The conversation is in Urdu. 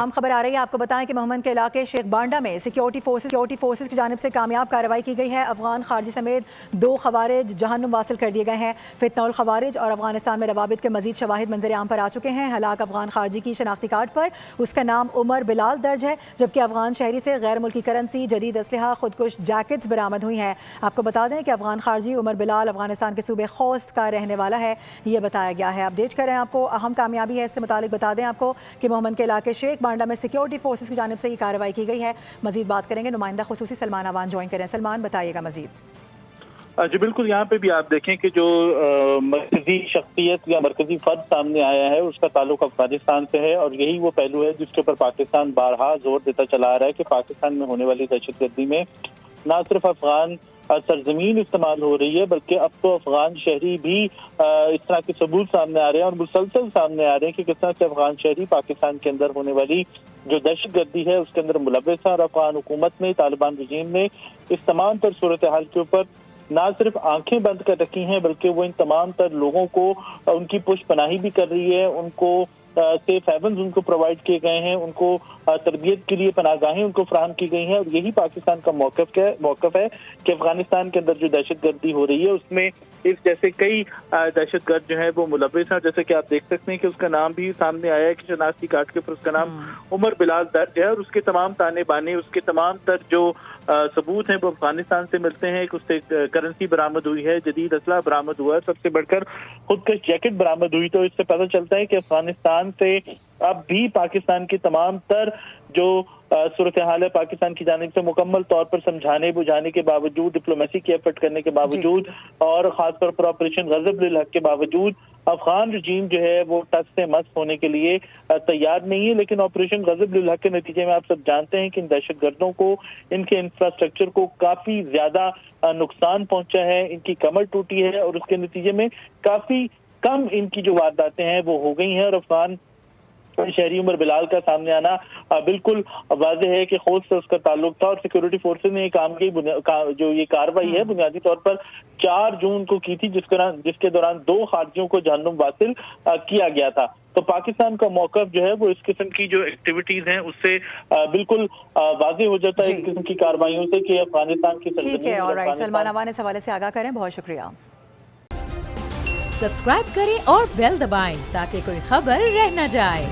اہم خبر آ رہی ہے، آپ کو بتائیں کہ محمد کے علاقے شیخ بانڈا میں سیکیورٹی فورسز کی جانب سے کامیاب کارروائی کی گئی ہے۔ افغان خارجی سمیت 2 خوارج جہنم واصل کر دیے گئے ہیں۔ فتنہ الخوارج اور افغانستان میں روابط کے مزید شواہد منظر عام پر آ چکے ہیں۔ ہلاک افغان خارجی کی شناختی کارڈ پر اس کا نام عمر بلال درج ہے، جبکہ افغان شہری سے غیر ملکی کرنسی، جدید اسلحہ، خودکش جیکٹس برآمد ہوئی ہیں۔ آپ کو بتا دیں کہ افغان خارجی عمر بلال افغانستان کے صوبے خوست کا رہنے والا ہے، یہ بتایا گیا ہے۔ اپڈیٹ کریں آپ کو اہم کامیابی ہے، اس سے متعلق بتا دیں آپ کو کہ محمد کے علاقے شیخ بانڈا میں سیکیورٹی فورسز کی جانب سے یہ کارروائی کی گئی ہے۔ مزید بات کریں گے، نمائندہ خصوصی سلمان اوان جوائن کریں۔ سلمان بتائیے گا مزید۔ جی بالکل، یہاں پہ بھی آپ دیکھیں کہ جو مرکزی شخصیت یا مرکزی فرد سامنے آیا ہے اس کا تعلق افغانستان سے ہے، اور یہی وہ پہلو ہے جس کے اوپر پاکستان بارہا زور دیتا چلا آ رہا ہے کہ پاکستان میں ہونے والی دہشت گردی میں نہ صرف افغان سرزمین استعمال ہو رہی ہے، بلکہ اب تو افغان شہری بھی اس طرح کے ثبوت سامنے آ رہے ہیں اور مسلسل سامنے آ رہے ہیں کہ کس طرح سے افغان شہری پاکستان کے اندر ہونے والی جو دہشت گردی ہے اس کے اندر ملوث ہے، اور افغان حکومت نے، طالبان رجیم نے اس تمام تر صورتحال کے اوپر نہ صرف آنکھیں بند کر رکھی ہیں بلکہ وہ ان تمام تر لوگوں کو ان کی پشت پناہی بھی کر رہی ہے، ان کو سیف ہیونز ان کو پرووائڈ کیے گئے ہیں، ان کو تربیت کے لیے پناہ گاہیں ان کو فراہم کی گئی ہیں، اور یہی پاکستان کا موقف ہے کہ افغانستان کے اندر جو دہشت گردی ہو رہی ہے اس میں اس جیسے کئی دہشت گرد جو ہے وہ ملوث ہیں، جیسے کہ آپ دیکھ سکتے ہیں کہ اس کا نام بھی سامنے آیا ہے کہ شناختی کارڈ کے اوپر اس کا نام عمر بلال درج ہے، اور اس کے تمام تانے بانے، اس کے تمام تر جو ثبوت ہیں وہ افغانستان سے ملتے ہیں۔ اس سے کرنسی برآمد ہوئی ہے، جدید اسلحہ برآمد ہوا ہے، سب سے بڑھ کر خودکش جیکٹ برآمد ہوئی، تو اس سے پتہ چلتا ہے کہ افغانستان سے اب بھی پاکستان کی تمام تر جو صورتحال ہے پاکستان کی جانب سے مکمل طور پر سمجھانے بجھانے کے باوجود، ڈپلومیسی کی ایفرٹ کرنے کے باوجود اور خاص طور پر آپریشن غضب للحق کے باوجود افغان رجیم جو ہے وہ ٹس سے مس ہونے کے لیے تیار نہیں ہے۔ لیکن آپریشن غضب للحق کے نتیجے میں آپ سب جانتے ہیں کہ ان دہشت گردوں کو، ان کے انفراسٹرکچر کو کافی زیادہ نقصان پہنچا ہے، ان کی کمر ٹوٹی ہے، اور اس کے نتیجے میں کافی کم ان کی جو وارداتیں ہیں وہ ہو گئی ہیں، اور افغان شہری عمر بلال کا سامنے آنا بالکل واضح ہے کہ خوست سے اس کا تعلق تھا، اور سیکورٹی فورسز نے یہ کام کی جو یہ کارروائی ہے بنیادی طور پر 4 جون کو کی تھی، جس کے دوران 2 خارجیوں کو جہنم واصل کیا گیا تھا۔ تو پاکستان کا موقف جو ہے وہ اس قسم کی جو ایکٹیویٹیز ہیں اس سے بالکل واضح ہو جاتا ہے اس قسم کی کارروائیوں سے کہ افغانستان کی سرزمین۔ ٹھیک ہے، آلرائٹ، سلمان اوان اس حوالے سے آگاہ کریں، بہت شکریہ۔ سبسکرائب کریں اور بیل دبائیں تاکہ کوئی خبر رہ نہ جائے۔